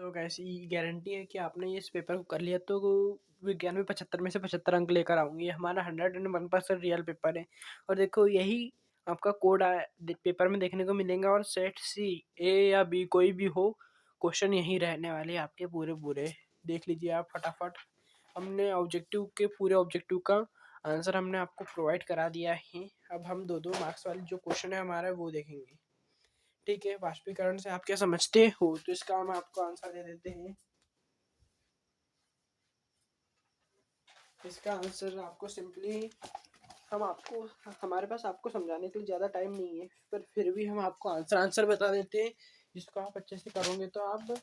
तो कैसी गारंटी है कि आपने ये इस पेपर को कर लिया तो विज्ञान में 75 में से 75 अंक लेकर आऊंगी। ये हमारा 101% रियल पेपर है। और देखो यही आपका कोड पेपर में देखने को मिलेगा। और सेट सी ए या बी कोई भी हो, क्वेश्चन यही रहने वाले आपके पूरे पूरे। देख लीजिए आप फटाफट। हमने ऑब्जेक्टिव के पूरे ऑब्जेक्टिव का आंसर हमने आपको प्रोवाइड करा दिया है। अब हम 2-2 मार्क्स वाले जो क्वेश्चन है हमारा वो देखेंगे। ठीक है, वाष्पीकरण से आप क्या समझते हो, तो इसका हम आपको आंसर दे देते हैं। इसका आंसर आपको सिंपली हम आपको हमारे पास आपको समझाने के लिए ज़्यादा टाइम नहीं है, पर फिर भी हम आपको आंसर बता देते हैं, जिसको आप अच्छे से करोगे तो आप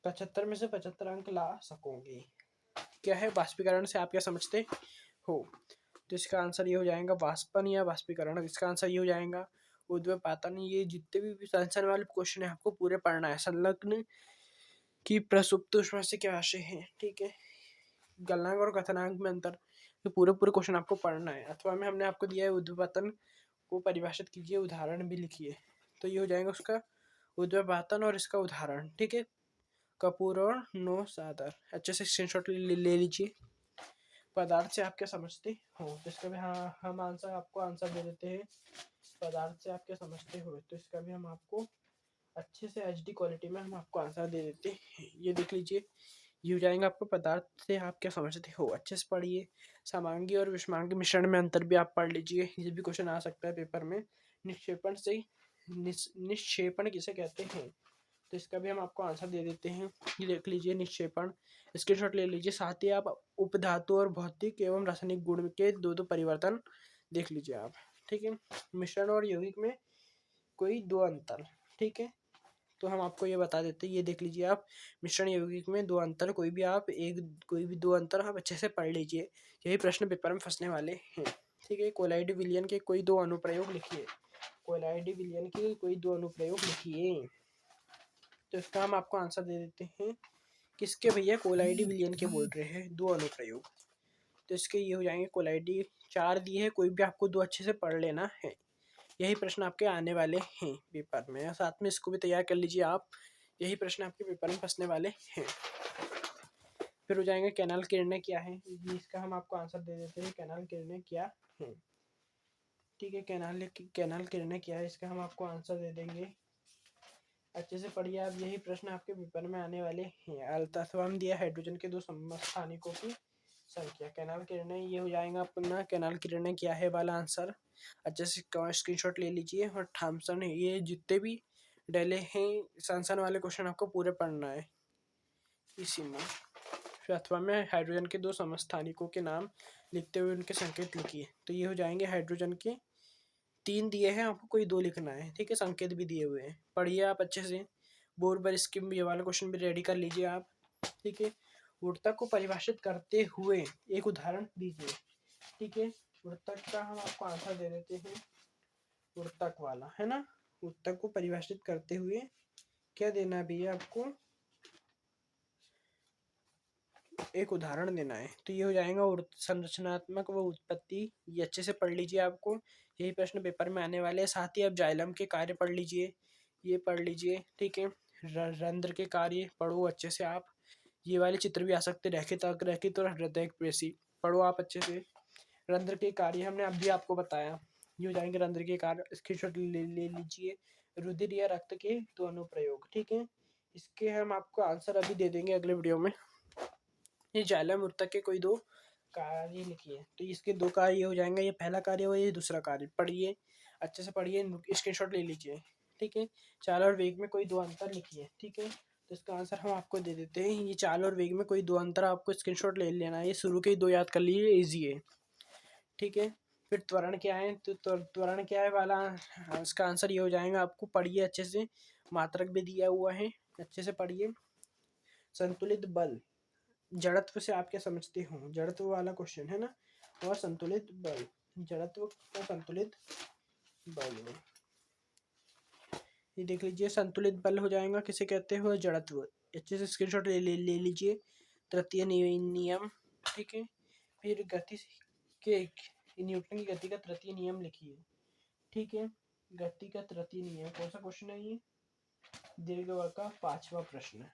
75 में से 75 अंक ला सकोगे। क्या है वाष्पीकरण से आप क्या समझते हो, तो इसका आंसर ये हो जाएगा वाष्पन या वाष्पीकरण। इसका आंसर ये हो जाएगा उद्वेपातन। ये जितने भी संरचना वाले क्वेश्चन है आपको पूरे पढ़ना है। संलग्न की प्रसुप्त ऊष्मा से क्या आशय है, ठीक है। गलनांक और कथनांक में अंतर, तो पूरे पूरे क्वेश्चन आपको पढ़ना है। अथवा में हमने आपको दिया है उद्वेपातन को परिभाषित कीजिए, उदाहरण भी लिखिए। तो ये हो जाएगा उसका उद्वेपातन और इसका उदाहरण, ठीक है। कपूर और नो सादर अच्छे से स्क्रीनशॉट ले लीजिए। पदार्थ से आप क्या समझते हो, तो इसका भी हाँ हम आंसर दे देते हैं। पदार्थ से आप क्या समझते हो, तो इसका भी हम आपको अच्छे से HD क्वालिटी में हम आपको आंसर दे देते हैं। ये देख लीजिए, ये हो जाएगा आपको पदार्थ से आप क्या समझते हो। अच्छे से पढ़िए। समांगी और विषमांगी मिश्रण में अंतर भी आप पढ़ लीजिए, ये भी क्वेश्चन आ सकता है पेपर में। निक्षेपण से निक्षेपण किसे कहते हैं, तो इसका भी हम आपको आंसर दे देते हैं। ये देख लीजिए निक्षेपण, स्क्रीनशॉट ले लीजिए। साथ ही आप उपधातु और भौतिक एवं रासायनिक गुण के दो परिवर्तन देख लीजिए आप, ठीक है। मिश्रण और यौगिक में कोई दो अंतर, ठीक है, तो हम आपको ये बता देते हैं। ये देख लीजिए आप, मिश्रण यौगिक में दो अंतर, कोई भी दो अंतर आप अच्छे से पढ़ लीजिए। यही प्रश्न पेपर में फंसने वाले हैं, ठीक है। कोलाइड विलयन के कोई दो अनुप्रयोग लिखिए। कोलाइड विलयन के कोई दो अनुप्रयोग लिखिए, तो इसका हम आपको आंसर दे देते हैं। किसके भैया, कोलाइडी विलयन के बोल रहे हैं दो अनुप्रयोग, तो इसके ये हो जाएंगे। कोलाइडी 4 दिए है, कोई भी आपको दो अच्छे से पढ़ लेना है। यही प्रश्न आपके आने वाले हैं पेपर में, साथ में इसको भी तैयार कर लीजिए आप। यही प्रश्न आपके पेपर में फंसने वाले हैं। फिर हो जाएंगे कैनाल किरणें क्या है, इसका हम आपको आंसर दे देते हैं। कैनाल किरणें क्या है, ठीक है। कैनाल किरणें क्या है, इसका हम आपको आंसर दे देंगे। अच्छे से पढ़िए आप, यही प्रश्न आपके पेपर में आने वाले हैं। अल्तासवाम दिया हाइड्रोजन के दो समस्थानिकों की संख्या। कैनाल किरणें ये हो जाएगा अपना कैनाल किरणें क्या है वाला आंसर। अच्छे से स्क्रीनशॉट ले लीजिए। और थॉमसन, ये जितने भी डले हैं संसन वाले क्वेश्चन आपको पूरे पढ़ना है इसी में। फिर अथवा में हाइड्रोजन के दो समस्थानिकों के नाम लिखते हुए उनके संकेत लिखिए, तो ये हो जाएंगे हाइड्रोजन के 3 दिए हैं, आपको कोई 2 लिखना है, ठीक है। संकेत भी दिए हुए हैं, पढ़िए आप अच्छे से। बोरबर स्कीम ये वाला क्वेश्चन भी रेडी कर लीजिए आप, ठीक है। ऊर्तक को परिभाषित करते हुए एक उदाहरण दीजिए, ठीक है। ऊर्तक का हम आपको आंसर दे देते हैं। ऊर्तक वाला है ना, ऊर्तक को परिभाषित करते हुए क्या देना है भैया आपको, एक उदाहरण देना है। तो ये हो जाएगा संरचनात्मक व उत्पत्ति। ये अच्छे से पढ़ लीजिए, आपको यही प्रश्न पेपर में आने वाले हैं। साथ ही आप जाइलम के कार्य पढ़ लीजिए, ये पढ़ लीजिए, ठीक है। रंध्र के कार्य पढ़ो अच्छे से आप। ये वाले चित्र भी आ सकते, रैखित और हृदय पेशी पढ़ो आप अच्छे से। रंध्र के कार्य हमने अभी आपको बताया। ये हो जाएंगे रंध्र के कार्य, स्क्रीनशॉट ले लीजिए। रुधिर या रक्त के दो अनुप्रयोग, ठीक है। इसके हम आपको आंसर अभी दे देंगे अगले वीडियो में। ये जाइलम ऊतक के कोई दो कार्य लिखिए, तो इसके दो कार्य हो जाएंगे। ये पहला कार्य हो, ये दूसरा कार्य। पढ़िए अच्छे से पढ़िए, स्क्रीनशॉट ले लीजिए, ठीक है। चाल और वेग में कोई दो अंतर लिखिए, ठीक है। तो इसका आंसर हम आपको दे देते हैं। ये चाल और वेग में कोई दो अंतर आपको स्क्रीनशॉट ले लेना है। ये शुरू के ही दो याद कर लीजिए, ईजी है, ठीक है। फिर त्वरण क्या है, तो त्वरण क्या है वाला इसका आंसर ये हो जाएगा। आपको पढ़िए अच्छे से, मात्रक भी दिया हुआ है, अच्छे से पढ़िए। संतुलित बल, जड़त्व से आप क्या समझते हो, जड़त्व वाला क्वेश्चन है ना। और संतुलित बल, जड़त्व का संतुलित बल, ये देख लीजिए। संतुलित बल हो जाएगा किसे कहते हो, जड़त्व। अच्छे से स्क्रीनशॉट ले लीजिए। तृतीय नियम, ठीक है। फिर गति के न्यूटन की गति का तृतीय नियम लिखिए, ठीक है। गति का तृतीय नियम कौन सा क्वेश्चन है ये, दीर्घवर्ग का 5वां प्रश्न।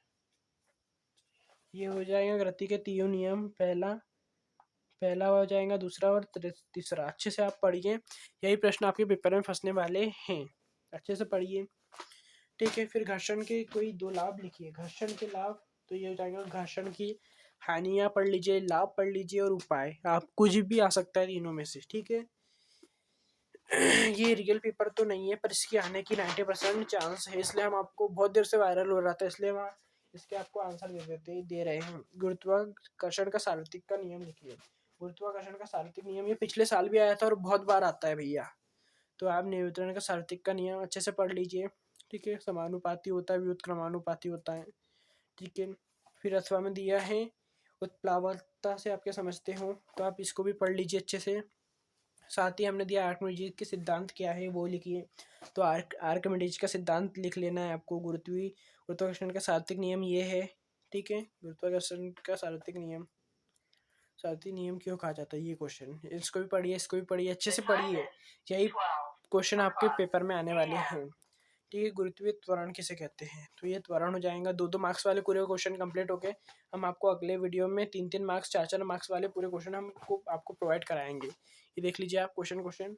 ये हो जाएगा गति के तीनों नियम, पहला हो जाएगा, दूसरा और तीसरा। अच्छे से आप पढ़िए, यही प्रश्न आपके पेपर में फंसने वाले हैं, अच्छे से पढ़िए। ठीक है, फिर घर्षण के कोई दो लाभ लिखिए। घर्षण के लाभ तो ये हो जाएगा, घर्षण की हानियां पढ़ लीजिए, लाभ पढ़ लीजिए और उपाय। आप कुछ भी आ सकता है तीनों में से, ठीक है। ये रियल पेपर तो नहीं है, पर इसके आने की 90% चांस है, इसलिए हम आपको बहुत देर से वायरल हो रहा था, इसलिए हम इसके आपको आंसर दे रहे हैं। गुरुत्वाकर्षण का सार्वत्रिक का नियम लिखिए। गुरुत्वाकर्षण का सार्वत्रिक नियम ये पिछले साल भी आया था और बहुत बार आता है भैया, तो आप न्यूटन का सार्वत्रिक का नियम अच्छे से पढ़ लीजिए। ठीक है, समानुपाती होता है, व्युत्क्रमानुपाती होता है। ठीक है, फिर अथवा में दिया है उत्प्लावकता से आपके समझते हो, तो आप इसको भी पढ़ लीजिए अच्छे से। साथ ही हमने दिया आर्किमिडीज के सिद्धांत क्या है वो लिखिए, तो आर्किमिडीज का सिद्धांत लिख लेना है आपको। गुरुत्वाकर्षण का सार्वत्रिक नियम ये है। ठीक है, गुरुत्वाकर्षण का सार्वत्रिक नियम क्यों कहा जाता है, ये क्वेश्चन, इसको भी पढ़िए, इसको भी पढ़िए, अच्छे से पढ़िए, यही क्वेश्चन आपके पेपर में आने वाले हैं। ठीक है, गुरुत्वीय त्वरण किसे कहते हैं, तो ये त्वरण हो जाएगा। 2-2 मार्क्स वाले पूरे क्वेश्चन कंप्लीट हो गए। हम आपको अगले वीडियो में 3-3 मार्क्स, 4-4 मार्क्स वाले पूरे क्वेश्चन आपको प्रोवाइड कराएंगे। ये देख लीजिए आप क्वेश्चन।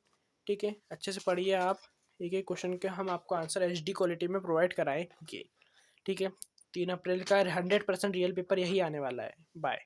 ठीक है, अच्छे से पढ़िए आप, एक एक क्वेश्चन के हम आपको आंसर HD क्वालिटी में प्रोवाइड कराएंगे। ठीक है, 3 अप्रैल का 100% रियल पेपर यही आने वाला है। बाय।